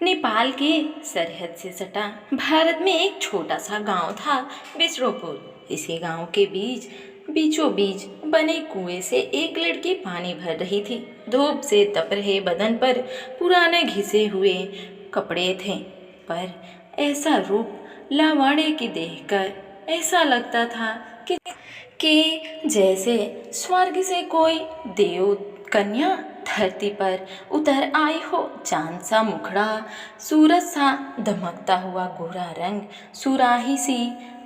नेपाल के सरहद से सटा भारत में एक छोटा सा गांव था, बिसरोपुर। इसी गांव के बीचों बीच बने कुएं से एक लड़की पानी भर रही थी। धूप से तप रहे बदन पर पुराने घिसे हुए कपड़े थे, पर ऐसा रूप लावाड़े की देखकर ऐसा लगता था कि जैसे स्वर्ग से कोई देव कन्या धरती पर उतर आई हो। चांद सा मुखड़ा, सूरज सा दमकता हुआ गोरा रंग, सुराही सी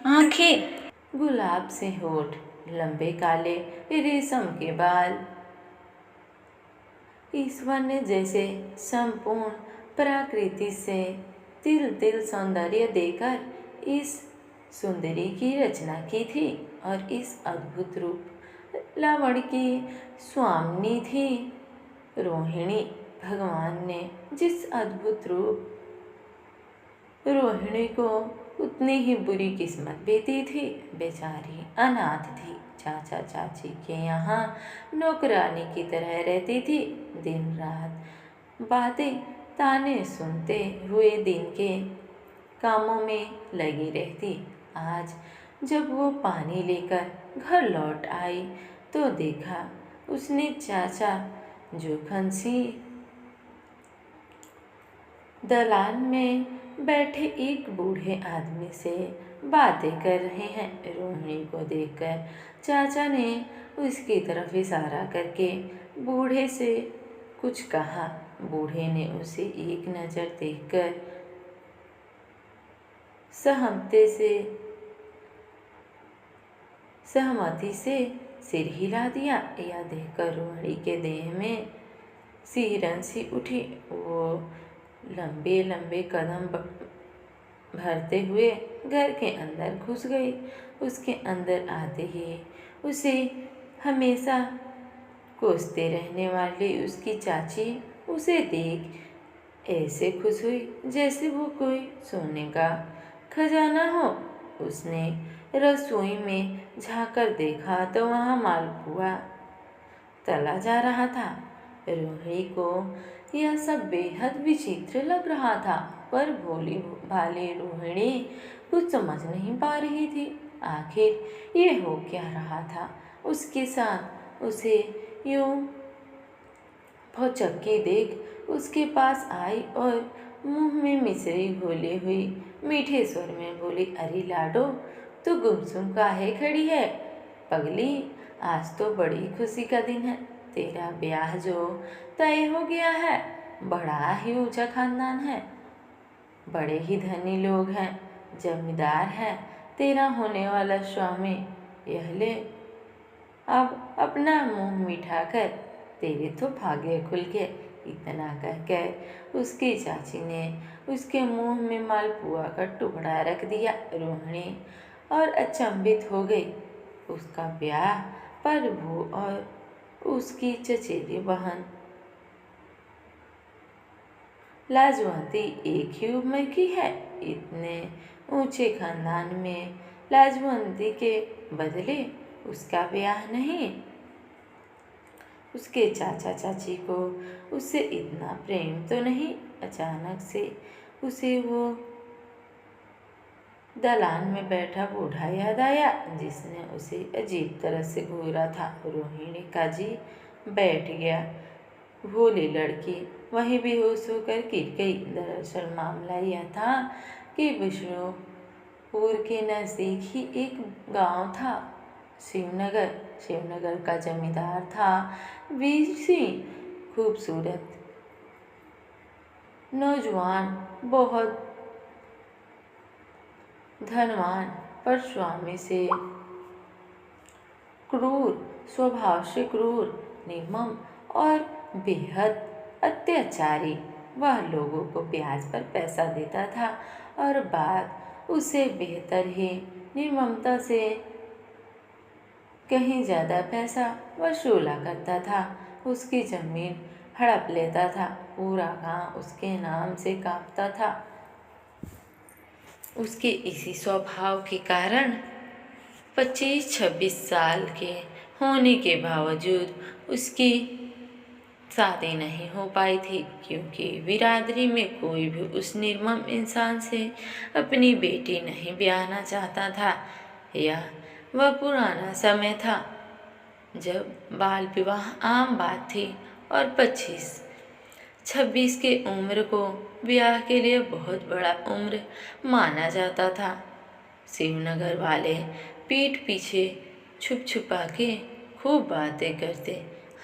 आंखें, गुलाब से होठ, लंबे काले रेशम के बाल। ईश्वर ने जैसे संपूर्ण प्रकृति से तिल तिल सौंदर्य देकर इस सुंदरी की रचना की थी, और इस अद्भुत रूप लावण की स्वामिनी थी रोहिणी। भगवान ने जिस अद्भुत रूप रोहिणी को उतनी ही बुरी किस्मत भी दी थी। बेचारी अनाथ थी, चाचा चाची के यहाँ नौकरानी की तरह रहती थी। दिन रात बातें ताने सुनते हुए दिन के कामों में लगी रहती। आज जब वो पानी लेकर घर लौट आई तो देखा उसने चाचा जोखन सी दलान में बैठे एक बूढ़े आदमी से बातें कर रहे हैं। रोहिणी को देखकर चाचा ने उसकी तरफ इशारा करके बूढ़े से कुछ कहा। बूढ़े ने उसे एक नज़र देखकर सहमति से सिर हिला दिया। यह देखकर रोहिणी के देह में सिहरन सी उठी। वो लंबे लंबे कदम भरते हुए घर के अंदर घुस गई। उसके अंदर आते ही उसे हमेशा कोसते रहने वाली उसकी चाची उसे देख ऐसे खुश हुई जैसे वो कोई सोने का खजाना हो। उसने रसोई में झांककर देखा तो वहाँ मालपुआ तला जा रहा था। रोहिणी को यह सब बेहद विचित्र लग रहा था, पर भोली भाली रोहिणी कुछ समझ नहीं पा रही थी। आखिर ये हो क्या रहा था उसके साथ। उसे यूं भौचक्की देख उसके पास आई और मुंह में मिश्री घोले हुई मीठे स्वर में बोली, अरे लाडो, तू गुमसुम काहे खड़ी है? पगली, आज तो बड़ी खुशी का दिन है। तेरा ब्याह जो तय हो गया है। बड़ा ही ऊंचा खानदान है, बड़े ही धनी लोग हैं, जमींदार है तेरा होने वाला स्वामी। यह ले, अब अपना मुंह मीठा कर, तेरे तो भाग्य खुल गए। इतना कहकर उसकी चाची ने उसके मुंह में मालपुआ का टुकड़ा रख दिया। रोहिणी और अचंभित हो गई। उसका ब्याह प्रभु और उसकी चचेरी बहन लाजवंती एक ही उम्र की है। इतने ऊंचे खानदान में लाजवंती के बदले उसका ब्याह नहीं। उसके चाचा चाची को उससे इतना प्रेम तो नहीं। अचानक से उसे वो दलान में बैठा बूढ़ा याद आया जिसने उसे अजीब तरह से घूरा था। रोहिणी का जी बैठ गया। भोली लड़की वहीं बेहोश होकर गिर गई। दरअसल मामला यह था कि विष्णुपुर के नज़दीक ही एक गांव था, शिवनगर। शिवनगर का जमींदार था वीर सिंह। खूबसूरत नौजवान, बहुत धनवान, पर स्वामी से क्रूर, स्वभाव से क्रूर, निर्मम और बेहद अत्याचारी। वह लोगों को ब्याज पर पैसा देता था और बाद उसे बेहतर ही निर्ममता से कहीं ज़्यादा पैसा वसूला करता था। उसकी ज़मीन हड़प लेता था। पूरा गांव उसके नाम से कांपता था। उसके इसी स्वभाव के कारण 25-26 साल के होने के बावजूद उसकी शादी नहीं हो पाई थी, क्योंकि बिरादरी में कोई भी उस निर्मम इंसान से अपनी बेटी नहीं ब्याहना चाहता था। यह वह पुराना समय था जब बाल विवाह आम बात थी और 25-26 के उम्र को ब्याह के लिए बहुत बड़ा उम्र माना जाता था। शिवनगर वाले पीठ पीछे छुप छुपा के खूब बातें करते,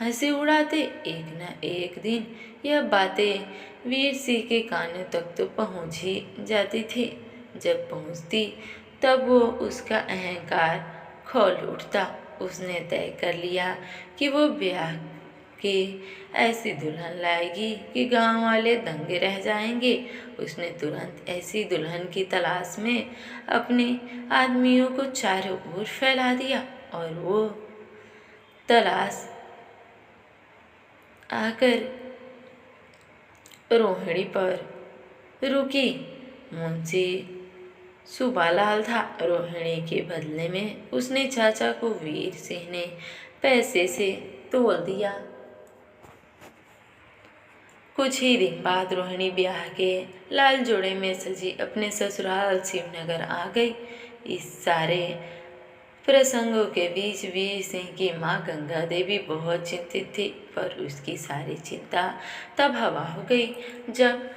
हंसी उड़ाते। एक न एक दिन यह बातें वीर सिंह के कानों तक तो पहुंच ही जाती थी। जब पहुंचती तब वो उसका अहंकार खोल उठता। उसने तय कर लिया कि वो ब्याह के ऐसी दुल्हन लाएगी कि गांव वाले दंगे रह जाएंगे। उसने तुरंत ऐसी दुल्हन की तलाश में अपने आदमियों को चारों ओर फैला दिया और वो तलाश आकर रोहिणी पर रुकी। मुंशी सुबालाल था। रोहिणी के बदले में उसने चाचा को वीर सिंह ने पैसे से तोल दिया। कुछ ही दिन बाद रोहिणी ब्याह के लाल जोड़े में सजी अपने ससुराल शिवनगर आ गई। इस सारे प्रसंगों के बीच वीर सिंह की माँ गंगा देवी बहुत चिंतित थी, पर उसकी सारी चिंता तब हवा हो गई जब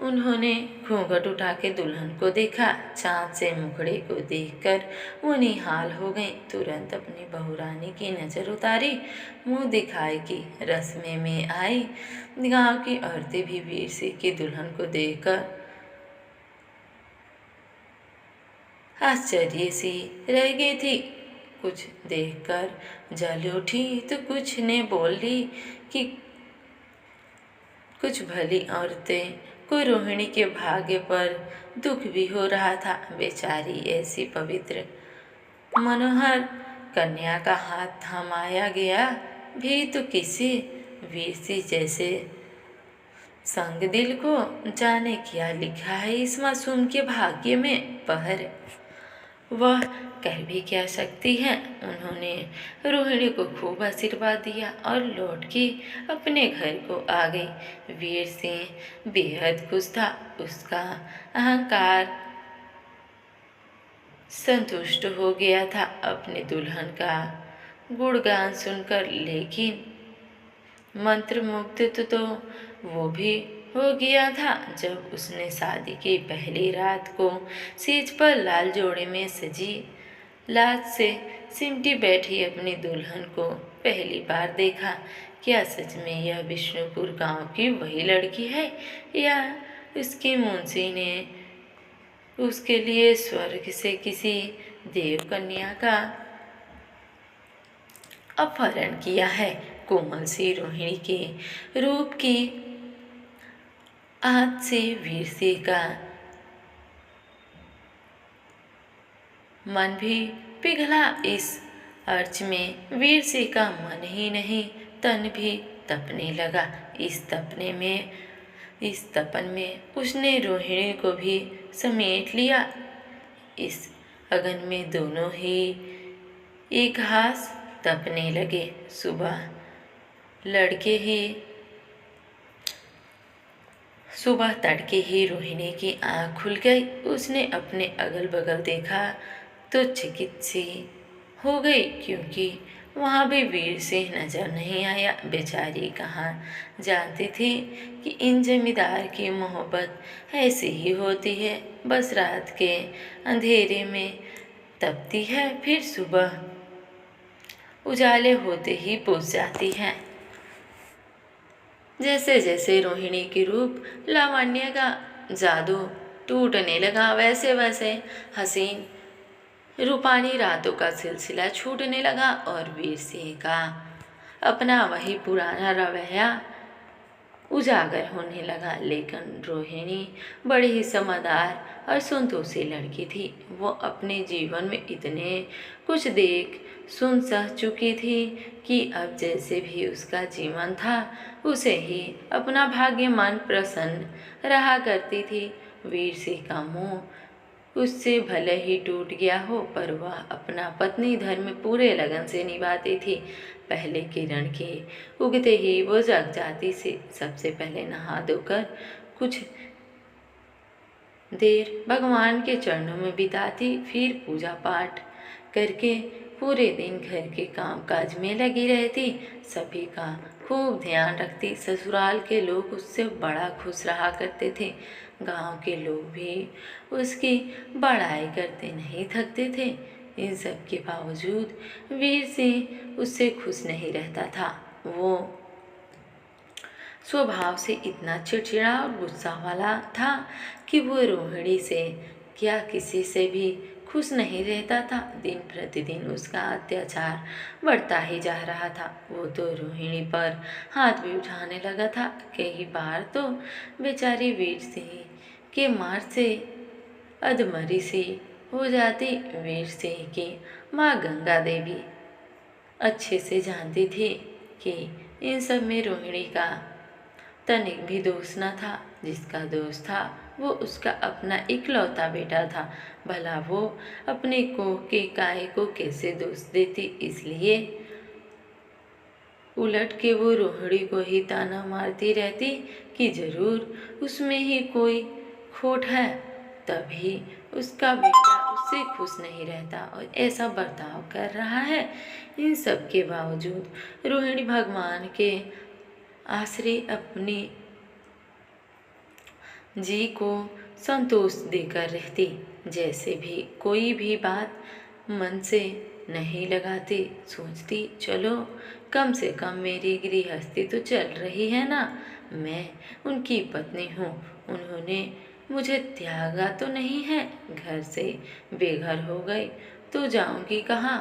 उन्होंने घूंघट उठा के दुल्हन को देखा। चाँद से मुखड़े को देखकर वो निहाल हो गई। तुरंत अपनी बहुरानी की नज़र उतारी, मुंह दिखाए कि रस्में में आई। गांव की औरतें भी वीर सिंह की दुल्हन को देखकर आश्चर्य सी रह गई थी। कुछ देखकर जल उठी तो कुछ ने बोल ली कि कुछ भली औरतें को रोहिणी के भाग्य पर दुख भी हो रहा था। बेचारी ऐसी पवित्र मनोहर कन्या का हाथ थमाया गया भी तो किसी वीर सिंह जैसे संग दिल को। जाने क्या लिखा है इस मासूम के भाग्य में, पर वह कर भी क्या सकती है। उन्होंने रोहिणी को खूब आशीर्वाद दिया और लौट के अपने घर को आ गई। वीर सिंह बेहद खुश था। उसका अहंकार संतुष्ट हो गया था अपने दुल्हन का गुणगान सुनकर, लेकिन मंत्रमुग्ध तो वो भी हो गया था जब उसने शादी की पहली रात को सेज पर लाल जोड़े में सजी लाज से सिमटी बैठी अपनी दुल्हन को पहली बार देखा। क्या सच में यह विष्णुपुर गांव की वही लड़की है, या उसके मुंशी ने उसके लिए स्वर्ग से किसी देव कन्या का अपहरण किया है। कोमल सी रोहिणी के रूप की आँच से वीर सिंह का मन भी पिघला। इस अर्च में वीर सिंह का मन ही नहीं तन भी तपने लगा। इस तपन में उसने रोहिणी को भी समेट लिया। इस अगन में दोनों ही एक घास तपने लगे। सुबह तड़के ही रोहिणी की आँख खुल गई। उसने अपने अगल बगल देखा तो चकित सी हो गई, क्योंकि वहाँ भी वीर सिंह नजर नहीं आया। बेचारी कहाँ जानती थी कि इन जमींदार की मोहब्बत ऐसी ही होती है, बस रात के अंधेरे में तपती है, फिर सुबह उजाले होते ही बुझ जाती है। जैसे जैसे रोहिणी की रूप लावण्य का जादू टूटने लगा, वैसे वैसे हसीन रूपानी रातों का सिलसिला छूटने लगा और वीर सिंह का अपना वही पुराना रवैया उजागर होने लगा। लेकिन रोहिणी बड़ी ही समझदार और संतोषी लड़की थी। वो अपने जीवन में इतने कुछ देख सुन सह चुकी थी कि अब जैसे भी उसका जीवन था उसे ही अपना भाग्यमान प्रसन्न रहा करती थी। वीर सिंह का मुँह उससे भले ही टूट गया हो, पर वह अपना पत्नी धर्म पूरे लगन से निभाती थी। पहले किरण के उगते ही वो जग जाती से सबसे पहले नहा धोकर कुछ देर भगवान के चरणों में बिताती, फिर पूजा पाठ करके पूरे दिन घर के काम काज में लगी रहती। सभी का खूब ध्यान रखती। ससुराल के लोग उससे बड़ा खुश रहा करते थे। गांव के लोग भी उसकी बड़ाई करते नहीं थकते थे। इन सब के बावजूद वीर सिंह उससे खुश नहीं रहता था। वो स्वभाव से इतना चिड़चिड़ा और गुस्सा वाला था कि वो रोहिणी से क्या किसी से भी खुश नहीं रहता था। दिन प्रतिदिन उसका अत्याचार बढ़ता ही जा रहा था। वो तो रोहिणी पर हाथ भी उठाने लगा था। कई बार तो बेचारी वीर सिंह के मार से अधमरी सी हो जाती। वीर सिंह की माँ गंगा देवी अच्छे से जानती थी कि इन सब में रोहिणी का तनिक भी दोष न था। जिसका दोष था वो उसका अपना इकलौता बेटा था। भला वो अपने कोह के काय को कैसे दोष देती। इसलिए उलट के वो रोहिणी को ही ताना मारती रहती कि जरूर उसमें ही कोई खोट है, तभी उसका बेटा उससे खुश नहीं रहता और ऐसा बर्ताव कर रहा है। इन सब के बावजूद रोहिणी भगवान के आश्रय अपनी जी को संतोष देकर रहती। जैसे भी कोई भी बात मन से नहीं लगाती, सोचती चलो कम से कम मेरी गृहस्थी तो चल रही है ना, मैं उनकी पत्नी हूँ, उन्होंने मुझे त्यागा तो नहीं है। घर से बेघर हो गई तो जाऊंगी कहाँ।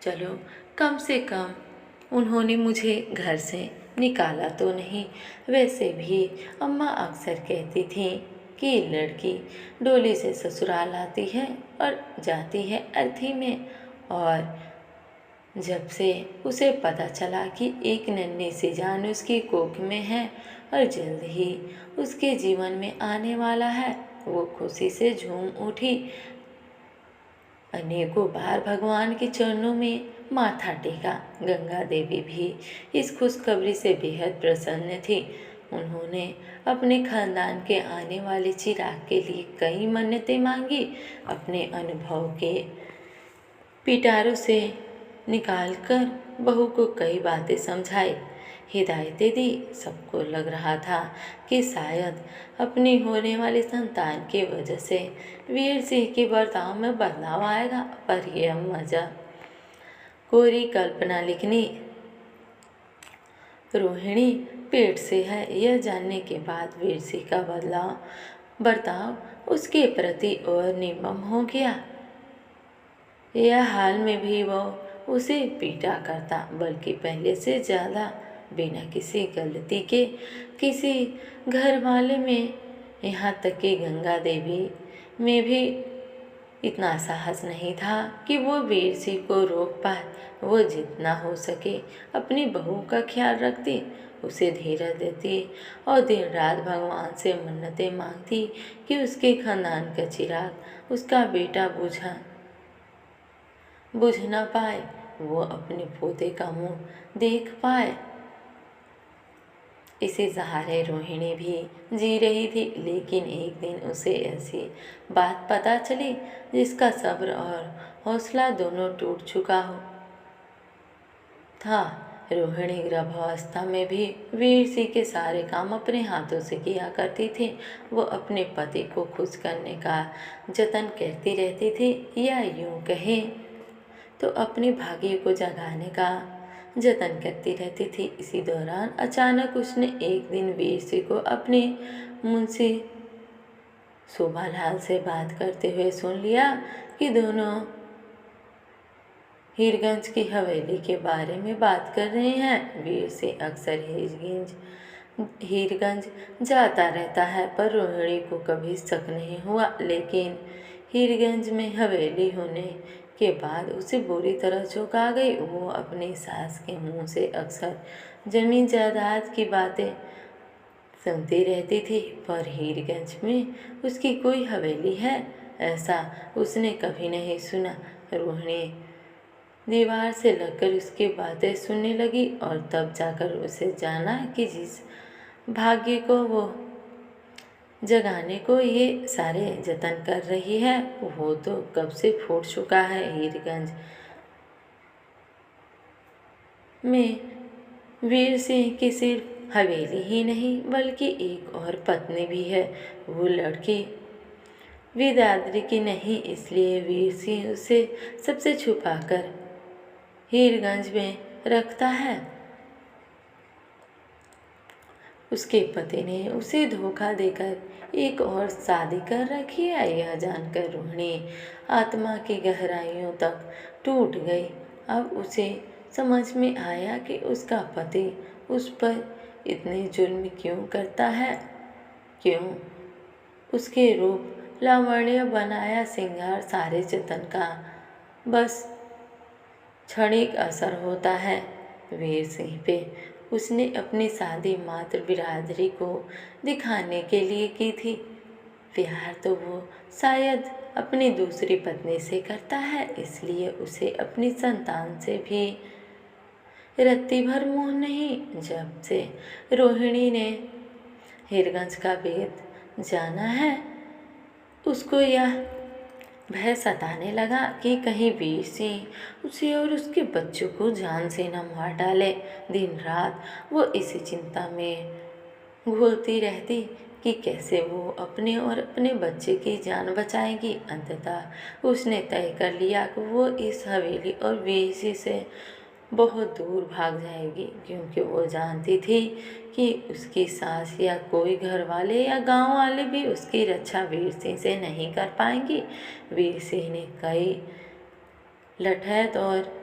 चलो कम से कम उन्होंने मुझे घर से निकाला तो नहीं। वैसे भी अम्मा अक्सर कहती थी कि लड़की डोली से ससुराल आती है और जाती है अर्थी में। और जब से उसे पता चला कि एक नन्ही सी जान उसकी कोख में है और जल्द ही उसके जीवन में आने वाला है, वो खुशी से झूम उठी। अनेकों बार भगवान के चरणों में माथा टेका। गंगा देवी भी इस खुशखबरी से बेहद प्रसन्न थी। उन्होंने अपने खानदान के आने वाले चिराग के लिए कई मन्नतें मांगी। अपने अनुभव के पिटारों से निकालकर बहू को कई बातें समझाई, हिदायतें दी। सबको लग रहा था कि शायद अपनी होने वाली संतान की वजह से वीर सिंह के बर्ताव में बदलाव आएगा, पर यह मजा कोरी कल्पना लिखनी। रोहिणी पेट से है, यह जानने के बाद वीर सिंह का बर्ताव उसके प्रति और निर्मम हो गया। यह हाल में भी वो उसे पीटा करता, बल्कि पहले से ज़्यादा। बिना किसी गलती के किसी घर वाले में, यहाँ तक कि गंगा देवी में भी इतना साहस नहीं था कि वो वीर सिंह को रोक पाए। वो जितना हो सके अपनी बहू का ख्याल रखती, उसे धीरज देती और दिन रात भगवान से मन्नतें मांगती कि उसके खानदान का चिराग उसका बेटा बुझ ना पाए, वो अपने पोते का मुंह देख पाए। इसी सहारे रोहिणी भी जी रही थी, लेकिन एक दिन उसे ऐसी बात पता चली जिसका सब्र और हौसला दोनों टूट चुका हो था। रोहिणी गर्भावस्था में भी वीर सिंह के सारे काम अपने हाथों से किया करती थी। वो अपने पति को खुश करने का जतन करती रहती थी, या यूं कहें तो अपने भाग्य को जगाने का जतन करती रहती थी। इसी दौरान अचानक उसने एक दिन वीर सिंह को अपने मुंशी शोभालाल से बात करते हुए सुन लिया कि दोनों हीरगंज की हवेली के बारे में बात कर रहे हैं। वीर सिंह अक्सर हीरगंज जाता रहता है, पर रोहिणी को कभी शक नहीं हुआ। लेकिन हीरगंज में हवेली होने के बाद उसे बुरी तरह चौंक आ गई। वो अपनी सास के मुंह से अक्सर जमीन जायदाद की बातें सुनती रहती थी, पर हीरगंज में उसकी कोई हवेली है ऐसा उसने कभी नहीं सुना। रोहिणी दीवार से लगकर उसकी बातें सुनने लगी और तब जाकर उसे जाना कि जिस भाग्य को वो जगाने को ये सारे जतन कर रही है वो तो कब से फूट चुका है। हीरगंज में वीर सिंह की सिर्फ हवेली ही नहीं बल्कि एक और पत्नी भी है। वो लड़की विदादरी की नहीं, इसलिए वीर सिंह उसे सबसे छुपाकर हीरगंज में रखता है। उसके पति ने उसे धोखा देकर एक और शादी कर रखी है। यह जानकर रोहिणी आत्मा की गहराइयों तक टूट गई। अब उसे समझ में आया कि उसका पति उस पर इतने जुल्म क्यों करता है, क्यों उसके रूप लावण्य बनाया सिंगार सारे जतन का बस क्षणिक असर होता है। वीर सिंह पे उसने अपनी शादी मात्र बिरादरी को दिखाने के लिए की थी। प्यार तो वो शायद अपनी दूसरी पत्नी से करता है, इसलिए उसे अपनी संतान से भी रत्ती भर मोह नहीं। जब से रोहिणी ने हीरगंज का भेद जाना है उसको यह भय सताने लगा कि कहीं वीर सिंह उसे और उसके बच्चों को जान से न मार डाले। दिन रात वो इसी चिंता में घुलती रहती कि कैसे वो अपने और अपने बच्चे की जान बचाएगी। अंततः उसने तय कर लिया कि वो इस हवेली और वीर सिंह से बहुत दूर भाग जाएगी, क्योंकि वो जानती थी कि उसकी सास या कोई घर वाले या गांव वाले भी उसकी रक्षा वीर सिंह से नहीं कर पाएंगी। वीर सिंह ने कई लठैत और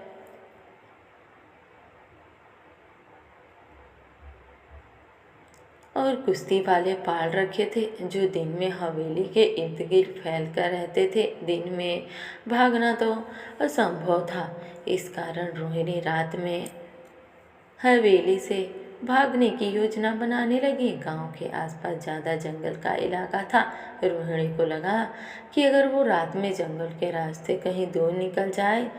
कुश्ती वाले पाल रखे थे जो दिन में हवेली के इर्द गिर्द फैल कर रहते थे। दिन में भागना तो असंभव था, इस कारण रोहिणी रात में हवेली से भागने की योजना बनाने लगी। गांव के आसपास ज़्यादा जंगल का इलाका था। रोहिणी को लगा कि अगर वो रात में जंगल के रास्ते कहीं दूर निकल जाए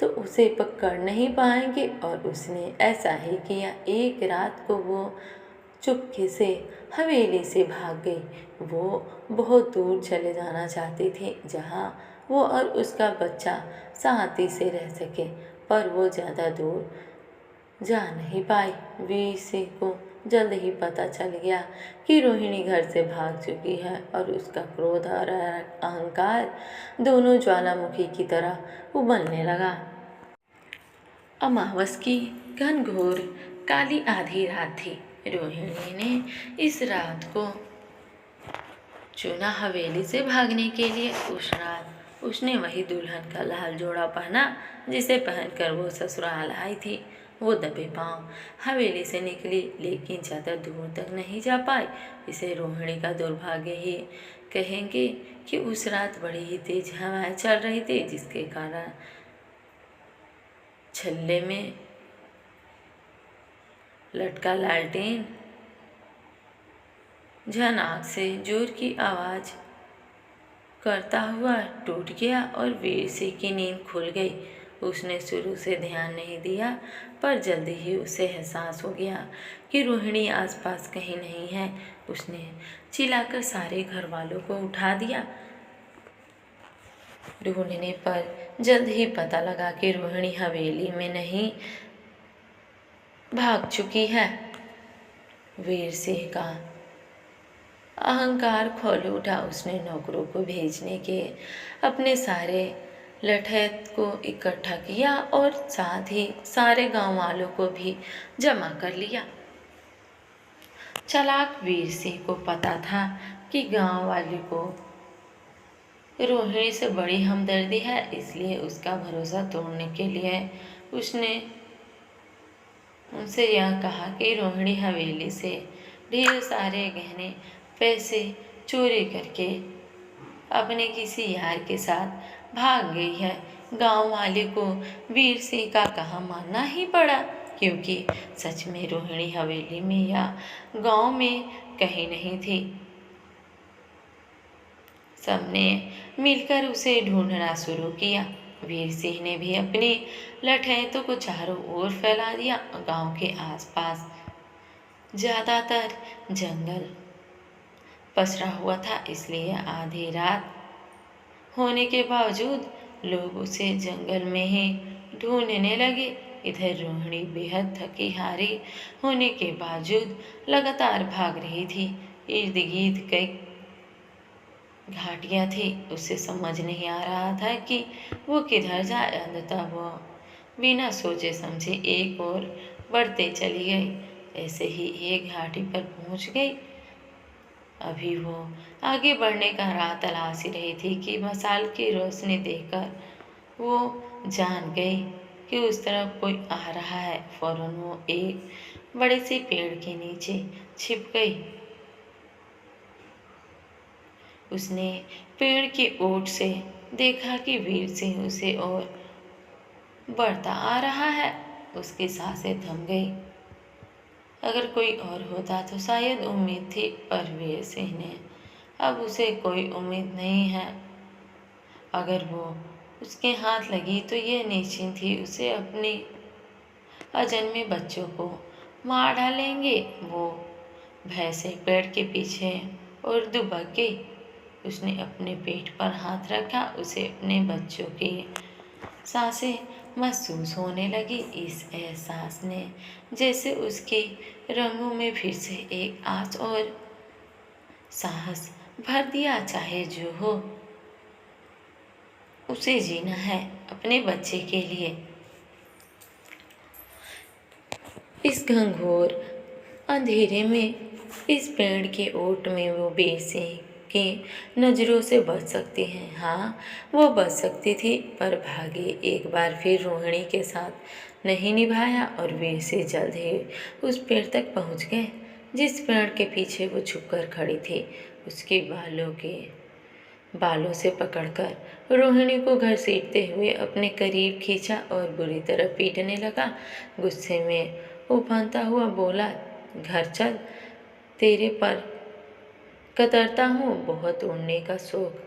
तो उसे पकड़ नहीं पाएंगे, और उसने ऐसा ही किया। एक रात को वो चुपके से हवेली से भाग गई। वो बहुत दूर चले जाना चाहती थी जहाँ वो और उसका बच्चा शांति से रह सके, पर वो ज़्यादा दूर जा नहीं पाई। वीर सिंह को जल्द ही पता चल गया कि रोहिणी घर से भाग चुकी है, और उसका क्रोध और अहंकार दोनों ज्वालामुखी की तरह उबलने लगा। अमावस की घनघोर काली आधी रात थी। रोहिणी ने इस रात को चुना हवेली से भागने के लिए। उस रात उसने वही दुल्हन का लाल जोड़ा पहना जिसे पहनकर वो ससुराल आई थी। वो दबे पांव हवेली से निकली, लेकिन ज़्यादा दूर तक नहीं जा पाई। इसे रोहिणी का दुर्भाग्य ही कहेंगे कि उस रात बड़ी ही तेज हवाएं चल रही थी, जिसके कारण छल्ले में लटका लालटेन झन आग से जोर की आवाज़ करता हुआ टूट गया और वीर सिंह की नींद खुल गई। उसने शुरू से ध्यान नहीं दिया, पर जल्दी ही उसे एहसास हो गया कि रोहिणी आसपास कहीं नहीं है। उसने चिल्लाकर सारे घर वालों को उठा दिया। ढूंढने पर जल्द ही पता लगा कि रोहिणी हवेली में नहीं, भाग चुकी है। वीर सिंह का अहंकार खोल उठा। उसने नौकरों को भेजने के अपने सारे लठैत को इकट्ठा किया और साथ ही सारे गांव वालों को भी जमा कर लिया। चालाक वीर सिंह को पता था कि गांव वाले को रोहिणी से बड़ी हमदर्दी है, इसलिए उसका भरोसा तोड़ने के लिए उसने उनसे यह कहा कि रोहिणी हवेली से ढेर सारे गहने पैसे चोरी करके अपने किसी यार के साथ भाग गई है। गांव वाले को वीर सिंह का कहा मानना ही पड़ा। क्योंकि सच में रोहिणी हवेली में या गांव में कहीं नहीं थी। सबने मिलकर उसे ढूंढना शुरू किया। वीर सिंह ने भी अपनी लठैतों को चारों ओर फैला दिया। गांव के आसपास ज्यादातर जंगल पसरा हुआ था, इसलिए आधी रात होने के बावजूद लोग उसे जंगल में ही ढूंढने लगे। इधर रोहिणी बेहद थकी हारी होने के बावजूद लगातार भाग रही थी। इर्द गिर्द कई घाटियां थी। उसे समझ नहीं आ रहा था कि वो किधर जाए। अंततः वो बिना सोचे समझे एक और बढ़ते चली गई। ऐसे ही एक घाटी पर पहुंच गई। अभी वो आगे बढ़ने का राह तलाश ही रही थी कि मशाल की रोशनी देखकर वो जान गई कि उस तरफ कोई आ रहा है। फौरन वो एक बड़े से पेड़ के नीचे छिप गई। उसने पेड़ के ओट से देखा कि वीर सिंह उसे और बढ़ता आ रहा है। उसकी सांसें थम गई। अगर कोई और होता तो शायद उम्मीद थी, पर वीर सिंह ने अब उसे कोई उम्मीद नहीं है। अगर वो उसके हाथ लगी तो ये निश्चिंत ही उसे अपने अजन्मे बच्चों को मार डालेंगे। वो भय से पेड़ के पीछे और दुबक गई। उसने अपने पेट पर हाथ रखा। उसे अपने बच्चों की सांसें महसूस होने लगी। इस एहसास ने जैसे उसके रंगों में फिर से एक आस और साहस भर दिया। चाहे जो हो, उसे जीना है अपने बच्चे के लिए। इस घंघोर अंधेरे में, इस पेड़ के ओट में वो वीर सिंह की नज़रों से बच सकती हैं। हाँ, वो बच सकती थी, पर भाग्य एक बार फिर रोहिणी के साथ नहीं निभाया और वीर सिंह जल्द ही उस पेड़ तक पहुंच गए जिस पेड़ के पीछे वो छुपकर खड़ी थी। उसके बालों से पकड़कर रोहिणी को घसीटते हुए अपने करीब खींचा और बुरी तरह पीटने लगा। गुस्से में उफनता हुआ बोला, घर चल, तेरे पर कतरता हूँ। बहुत उड़ने का शौक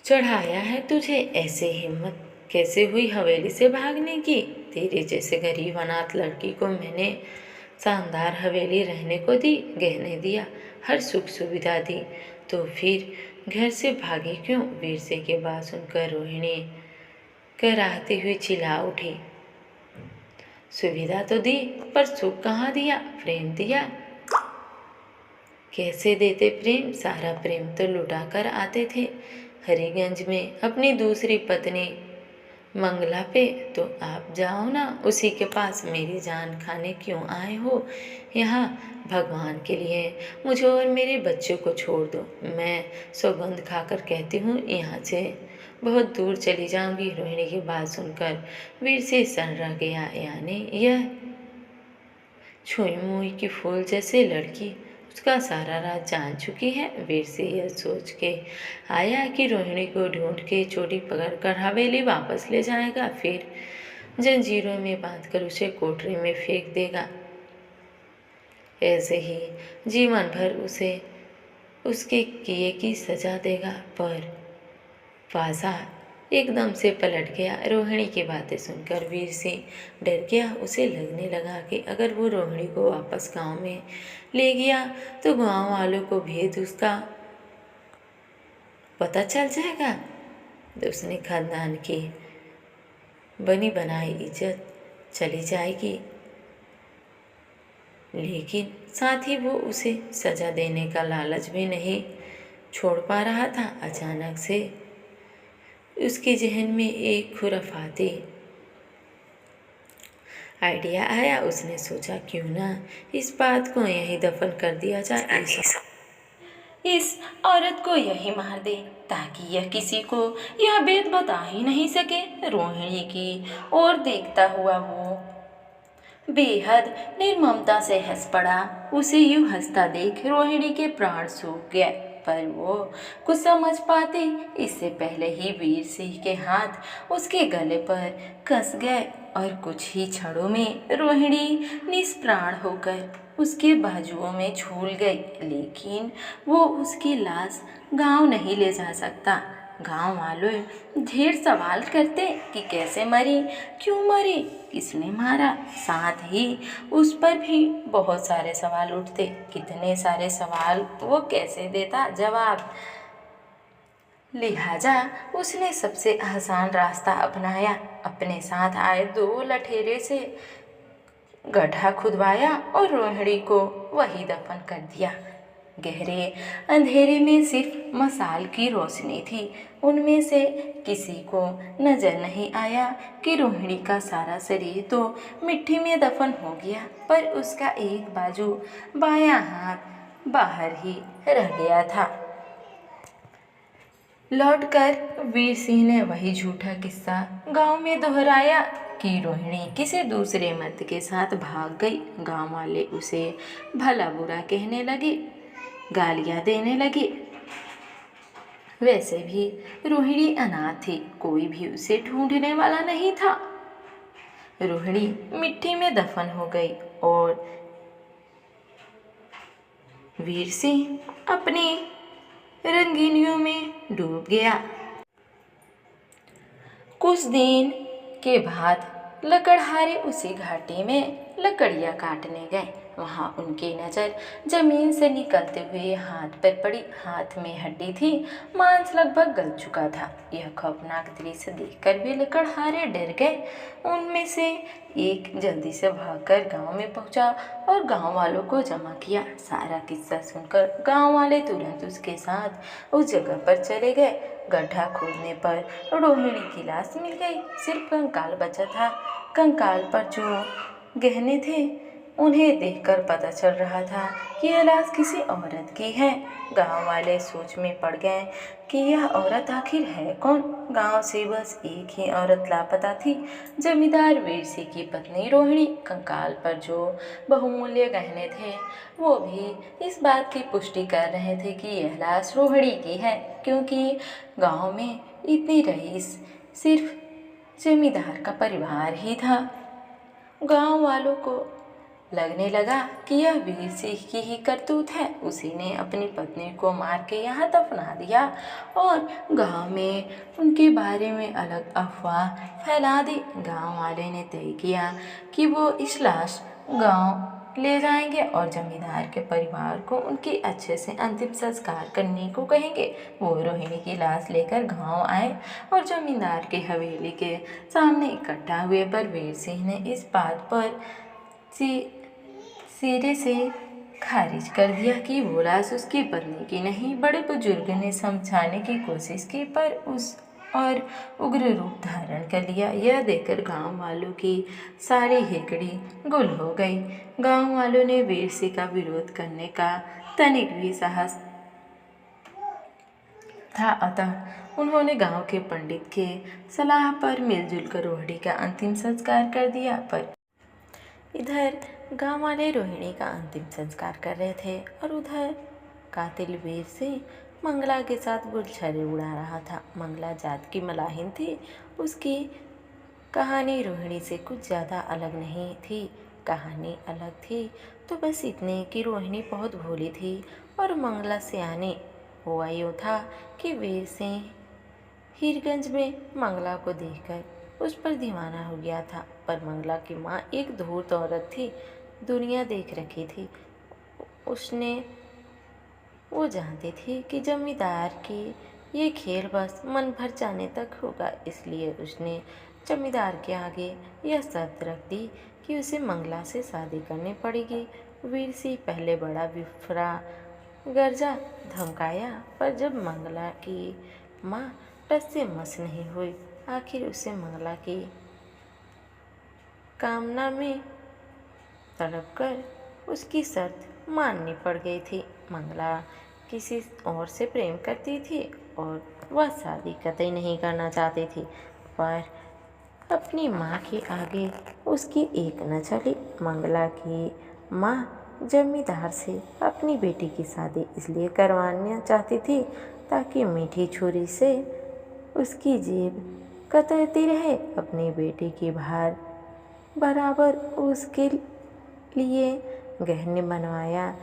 चढ़ाया है तुझे। ऐसे हिम्मत कैसे हुई हवेली से भागने की? तेरे जैसे गरीब अनाथ लड़की को मैंने शानदार हवेली रहने को दी, गहने दिया, हर सुख सुविधा दी, तो फिर घर से भागी क्यों? वीर से के बात सुनकर रोहिणी कराहती हुई चिल्ला उठी, सुविधा तो दी, पर सुख कहाँ दिया? प्रेम दिया? कैसे देते प्रेम? सारा प्रेम तो लुटा कर आते थे हरिगंज में अपनी दूसरी पत्नी मंगला पे। तो आप जाओ ना उसी के पास। मेरी जान खाने क्यों आए हो यहाँ? भगवान के लिए मुझे और मेरे बच्चों को छोड़ दो। मैं सौगंध खाकर कहती हूँ, यहाँ से बहुत दूर चली जाऊंगी। रोहिणी की बात सुनकर वीर से सन रह गया। यानी यह छुई मुई की फूल जैसे लड़की उसका सारा राज जान चुकी है। वीर से यह सोच के आया कि रोहिणी को ढूंढ के चोटी पकड़कर हवेली वापस ले जाएगा, फिर जंजीरों में बांधकर उसे कोठरी में फेंक देगा। ऐसे ही जीवन भर उसे उसके किए की सजा देगा। पर पासा एकदम से पलट गया। रोहिणी की बातें सुनकर वीर सिंह डर गया। उसे लगने लगा कि अगर वो रोहिणी को वापस गांव में ले गया तो गांव वालों को भेद उसका पता चल जाएगा, तो उसने खानदान की बनी बनाई इज्जत चली जाएगी। लेकिन साथ ही वो उसे सजा देने का लालच भी नहीं छोड़ पा रहा था। अचानक से उसके जहन में एक खुराफाती आइडिया आया। उसने सोचा, क्यों ना इस बात को यहीं दफन कर दिया जाए। इस औरत को यही मार दे ताकि यह किसी को यह भेद बता ही नहीं सके। रोहिणी की ओर देखता हुआ वो बेहद निर्ममता से हंस पड़ा। उसे यूं हंसता देख रोहिणी के प्राण सूख गए। पर वो कुछ समझ पाती इससे पहले ही वीर सिंह के हाथ उसके गले पर कस गए और कुछ ही क्षणों में रोहिणी निष्प्राण होकर उसके बाजुओं में झूल गई। लेकिन वो उसकी लाश गांव नहीं ले जा सकता। गांव वालों ढेर सवाल करते कि कैसे मरी, क्यों मरी, किसने मारा। साथ ही उस पर भी बहुत सारे सवाल उठते। कितने सारे सवाल वो कैसे देता जवाब। लिहाजा उसने सबसे आसान रास्ता अपनाया। अपने साथ आए 2 लठेरे से गड्ढा खुदवाया और रोहिणी को वही दफन कर दिया। गहरे अंधेरे में सिर्फ मशाल की रोशनी थी। उनमें से किसी को नजर नहीं आया कि रोहिणी का सारा शरीर तो मिट्टी में दफन हो गया, पर उसका एक बाजू, बायां हाथ बाहर ही रह गया था। लौटकर वीर सिंह ने वही झूठा किस्सा गांव में दोहराया कि रोहिणी किसी दूसरे मर्द के साथ भाग गई। गांव वाले उसे भला बुरा कहने लगे, गालियां देने लगे। वैसे भी रोहिणी अनाथ थी, कोई भी उसे ढूंढने वाला नहीं था। रोहिणी मिट्टी में दफन हो गई और वीर सिंह अपनी रंगीनियों में डूब गया। कुछ दिन के बाद लकड़हारे उसी घाटी में लकड़ियाँ काटने गए। वहाँ उनकी नज़र जमीन से निकलते हुए हाथ पर पड़ी। हाथ में हड्डी थी, मांस लगभग गल चुका था। यह खौफनाक दृश्य देखकर भी लकड़हारे डर गए। उनमें से एक जल्दी से भागकर गांव में पहुंचा और गांव वालों को जमा किया। सारा किस्सा सुनकर गांव वाले तुरंत उसके साथ उस जगह पर चले गए। गड्ढा खोदने पर रोहिणी की लाश मिल गई। सिर्फ कंकाल बचा था। कंकाल पर जो गहने थे उन्हें देखकर पता चल रहा था कि यह लाश किसी औरत की है। गांव वाले सोच में पड़ गए कि यह औरत आखिर है कौन। गांव से बस एक ही औरत लापता थी, जमींदार वीर सिंह की पत्नी रोहिणी। कंकाल पर जो बहुमूल्य गहने थे वो भी इस बात की पुष्टि कर रहे थे कि यह लाश रोहिणी की है, क्योंकि गांव में इतनी रईस सिर्फ जमींदार का परिवार ही था। गांव वालों को लगने लगा कि यह वीर सिंह की ही करतूत है। उसी ने अपनी पत्नी को मार के यहाँ दफना दिया और गांव में उनके बारे में अलग अफवाह फैला दी। गांव वाले ने तय किया कि वो इस लाश गांव ले जाएंगे और जमींदार के परिवार को उनके अच्छे से अंतिम संस्कार करने को कहेंगे। वो रोहिणी की लाश लेकर गांव आए और जमींदार के हवेली के सामने इकट्ठा हुए, पर वीर सिंह ने इस बात पर सिरे से खारिज कर दिया कि वो लाश उसकी पत्नी की नहीं। बड़े बुजुर्ग ने समझाने की कोशिश की, पर उस और उग्र रूप धारण कर लिया। यह देखकर गांव वालों की सारी हिकड़ी गुल हो गई। गांव वालों ने वीर सिंह का विरोध करने का तनिक भी साहस था, अतः उन्होंने गांव के पंडित के सलाह पर मिलजुल कर रोहिणी का अंतिम संस्कार कर दिया। पर इधर गांव वाले रोहिणी का अंतिम संस्कार कर रहे थे और उधर कातिल वीर सिंह मंगला के साथ गुलछर्रे उड़ा रहा था। मंगला जात की मलाहिन थी। उसकी कहानी रोहिणी से कुछ ज़्यादा अलग नहीं थी। कहानी अलग थी तो बस इतने कि रोहिणी बहुत भोली थी और मंगला सियानी। हुआ यूँ था कि वीर सिंह हीरगंज में मंगला को देखकर उस पर दीवाना हो गया था, पर मंगला की माँ एक धूर्त औरत थी, दुनिया देख रखी थी। वो जानती थी कि जमींदार की ये खेल बस मन भर जाने तक होगा, इसलिए उसने जमींदार के आगे यह शर्त रख दी कि उसे मंगला से शादी करनी पड़ेगी। वीर सिंह पहले बड़ा विफरा गर्जा धमकाया, पर जब मंगला की माँ टस से मस नहीं हुई, आखिर उसे मंगला की कामना में तड़पकर उसकी शर्त माननी पड़ गई थी। मंगला किसी और से प्रेम करती थी और वह शादी कतई नहीं करना चाहती थी, पर अपनी माँ के आगे उसकी एक न चली। मंगला की माँ जमींदार से अपनी बेटी की शादी इसलिए करवाना चाहती थी ताकि मीठी छुरी से उसकी जेब कतरती रहे। अपनी बेटी की भार बराबर उसके लिए गहने बनवाया।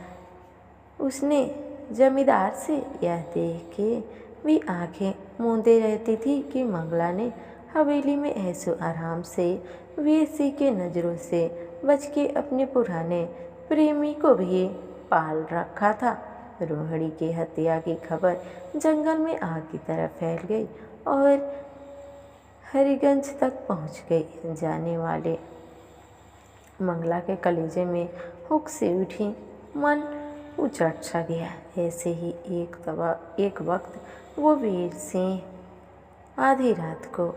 उसने जमींदार से यह देख के भी आंखें मूंदे रहती थी कि मंगला ने हवेली में ऐशो आराम से वीर सिंह के नज़रों से बच के अपने पुराने प्रेमी को भी पाल रखा था। रोहिणी की हत्या की खबर जंगल में आग की तरह फैल गई और हरिगंज तक पहुंच गई। जाने वाले मंगला के कलेजे में हुक से उठी, मन उचट सा गया। ऐसे ही एक वक्त वो वीर सिंह आधी रात को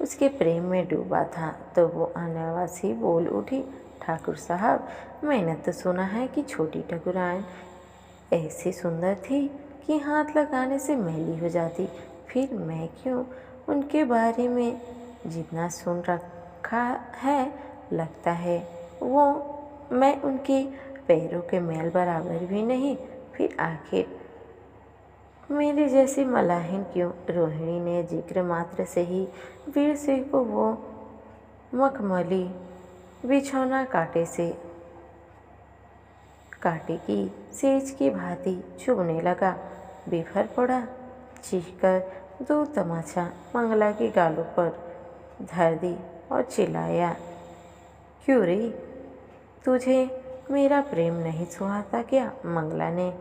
उसके प्रेम में डूबा था तो वो अनायास बोल उठी, ठाकुर साहब, मैंने तो सुना है कि छोटी ठकुराइन ऐसी सुंदर थी कि हाथ लगाने से मैली हो जाती। फिर मैं क्यों उनके बारे में जितना सुन रखा है, लगता है वो मैं उनके पैरों के मैल बराबर भी नहीं। फिर आखिर मेरे जैसी मलाहिन क्यों? रोहिणी ने जिक्र मात्र से ही वीर सिंह को वो मखमली बिछौना काटे की सेज की भांति चुभने लगा। बिफर पड़ा, चीखकर दो तमाचा मंगला के गालों पर धर दी और चिल्लाया, क्यों रे, तुझे मेरा प्रेम नहीं सुहाता क्या? मंगला ने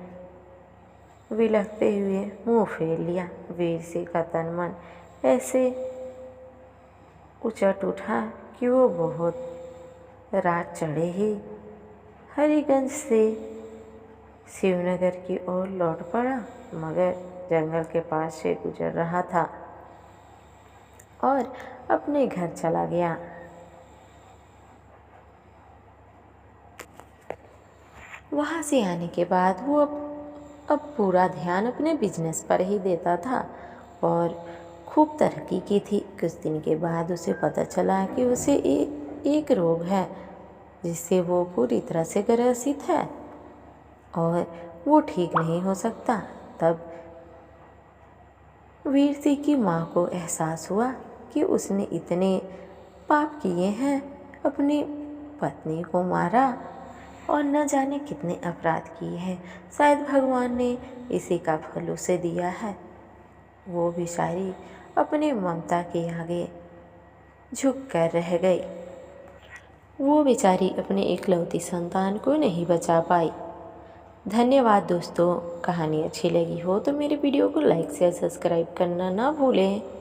विलखते हुए मुंह फेर लिया। वीर सिंह का तन मन ऐसे उचट उठा कि वो बहुत रात चढ़े ही हरिगंज से शिवनगर की ओर लौट पड़ा, मगर जंगल के पास से गुजर रहा था और अपने घर चला गया। वहाँ से आने के बाद वो अब पूरा ध्यान अपने बिजनेस पर ही देता था और खूब तरक्की की थी। कुछ दिन के बाद उसे पता चला कि उसे एक रोग है जिससे वो पूरी तरह से ग्रसित है और वो ठीक नहीं हो सकता। तब वीर सिंह की माँ को एहसास हुआ कि उसने इतने पाप किए हैं, अपनी पत्नी को मारा और न जाने कितने अपराध किए हैं। शायद भगवान ने इसी का फल उसे दिया है। वो बेचारी अपनी ममता के आगे झुक कर रह गई। वो बेचारी अपने इकलौती संतान को नहीं बचा पाई। धन्यवाद दोस्तों। कहानी अच्छी लगी हो तो मेरे वीडियो को लाइक शेयर सब्सक्राइब करना ना भूलें।